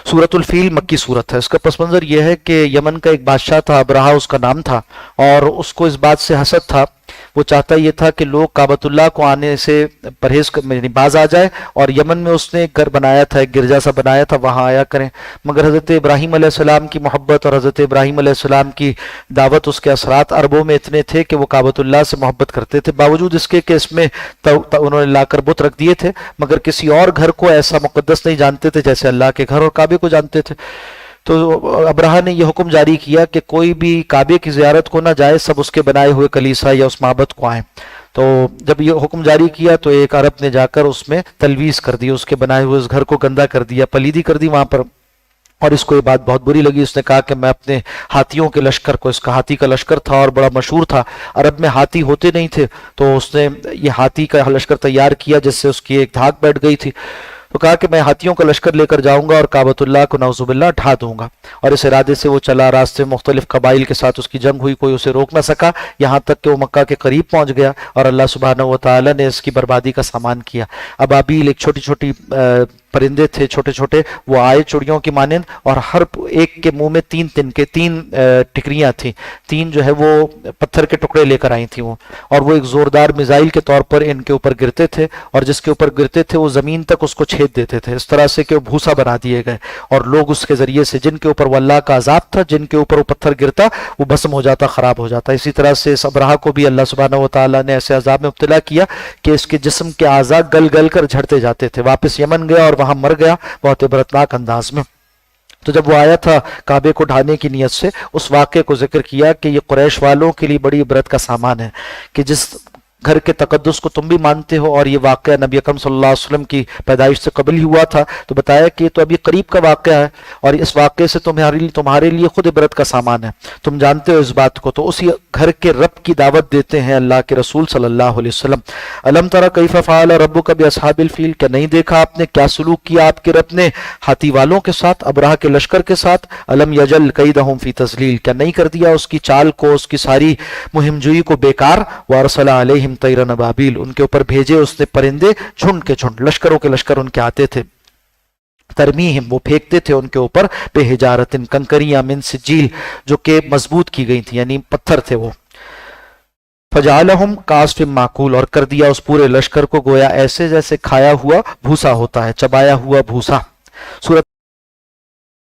सूरतुल feel मक्की सूरत है। इसका पस मंज़र यह है कि यमन का एक बादशाह था, अबरहा उसका नाम था, और उसको इस बात से हसद था, वो चाहता ये था कि लोग काबतुल्लाह को आने से परहेज यानी बाज आ जाए, और यमन में उसने एक घर बनाया था, एक गिरजा सा बनाया था, वहाँ आया करें। मगर हज़रत इब्राहीम अलैहिस्सलाम की मोहब्बत और हज़रत इब्राहीम अलैहिस्सलाम की दावत, उसके असरात अरबों में इतने थे कि वो काबतुल्लाह से मोहब्बत करते थे, बावजूद इसके कि इसमें उन्होंने लाकर बुत रख दिए थे, मगर किसी और घर को ऐसा मुकद्दस नहीं जानते थे जैसे अल्लाह के घर और काबे को जानते थे। तो अब्राहा ने यह हुक्म जारी किया कि कोई भी काबे की ज़ियारत को ना जाए, सब उसके बनाए हुए कलीसा या उस माबद को आए। तो जब ये हुक्म जारी किया तो एक अरब ने जाकर उसमें तलवीस कर दी, उसके बनाए हुए उस घर को गंदा कर दिया, पलीदी कर दी वहां पर। और इसको ये बात बहुत बुरी लगी, उसने कहा कि मैं अपने हाथियों के लश्कर को, इसका हाथी का लश्कर था और बड़ा मशहूर था, अरब में हाथी होते नहीं थे, तो उसने ये हाथी का लश्कर तैयार किया जिससे उसकी एक धाक बैठ गई थी। तो कहा कि मैं हाथियों का लश्कर लेकर जाऊंगा और काबतुल्लाह को नौजुबिल्लाह ढा दूंगा। और इस इरादे से वो चला, रास्ते में मुख्तलिफ कबाइल के साथ उसकी जंग हुई, कोई उसे रोक ना सका, यहाँ तक कि वो मक्का के करीब पहुंच गया और अल्लाह सुब्हानहू व तआला ने इसकी बर्बादी का सामान किया। अबाबील एक छोटी छोटी परिंदे थे, छोटे छोटे, वो आए चिड़ियों की मानंद, और हर एक के मुंह में तीन टिकरियां थी, तीन जो है वो पत्थर के टुकड़े लेकर आई थी वो, और वो एक जोरदार मिसाइल के तौर पर इनके ऊपर गिरते थे, और जिसके ऊपर गिरते थे वो जमीन तक उसको छेद देते थे, इस तरह से कि वो भूसा बना दिए गए, और लोग उसके जरिए से, जिनके ऊपर वो अल्लाह का अजाब था, जिनके ऊपर वो पत्थर गिरता वो भस्म हो जाता, खराब हो जाता। इसी तरह से इस अब्राहा को भी अल्लाह सुब्हानहू व तआला ने ऐसे अजाब में मुब्तला किया कि इसके जिस्म के आज़ा गल गल कर झड़ते जाते थे। वापस यमन गया और वहां मर गया बहुत इबरतनाक अंदाज में। तो जब वो आया था काबे को ढाने की नीयत से, उस वाक़े को जिक्र किया कि ये कुरैश वालों के लिए बड़ी इबरत का सामान है कि जिस घर के तकद्दुस को तुम भी मानते हो, और ये वाक़या नबी अकरम सल्लल्लाहु अलैहि वसल्लम की पैदाइश से कबल ही हुआ था, तो बताया कि ये तो अभी करीब का वाक़या है, और इस वाक़े से तुम्हारे लिए खुद इबरत का सामान है, तुम जानते हो इस बात को। तो उसी घर के रब की दावत देते हैं अल्लाह के रसूल सल्लल्लाहु अलैहि वसल्लम। अलम तरा कैफ़ फ़अल रब्बुका बिअस्हाबिल फ़ील, क्या नहीं देखा आपने क्या सलूक किया आपके रब ने हाथी वालों के साथ, अबराह के लश्कर के साथ। अलम यजल कैदहुम फ़ी तज़लील, क्या नहीं कर दिया उसकी चाल को, उसकी सारी मुहिमजुई को बेकार। व अरसला अलैहिम तैरन अबाबील, उनके ऊपर भेजे उसने परिंदे झुंड के झुंड, लश्करों के लश्कर उनके आते थे। तरमीहिम, वो फेंकते थे उनके ऊपर, बेहिजारतिन, कंकरियां, मिन सिज्जील, जो कि मजबूत की गई थी, यानी पत्थर थे वो। फजालहुम कास्फिम माकूल, और कर दिया उस पूरे लश्कर को गोया ऐसे जैसे खाया हुआ भूसा होता है, चबाया हुआ भूसा। सूरत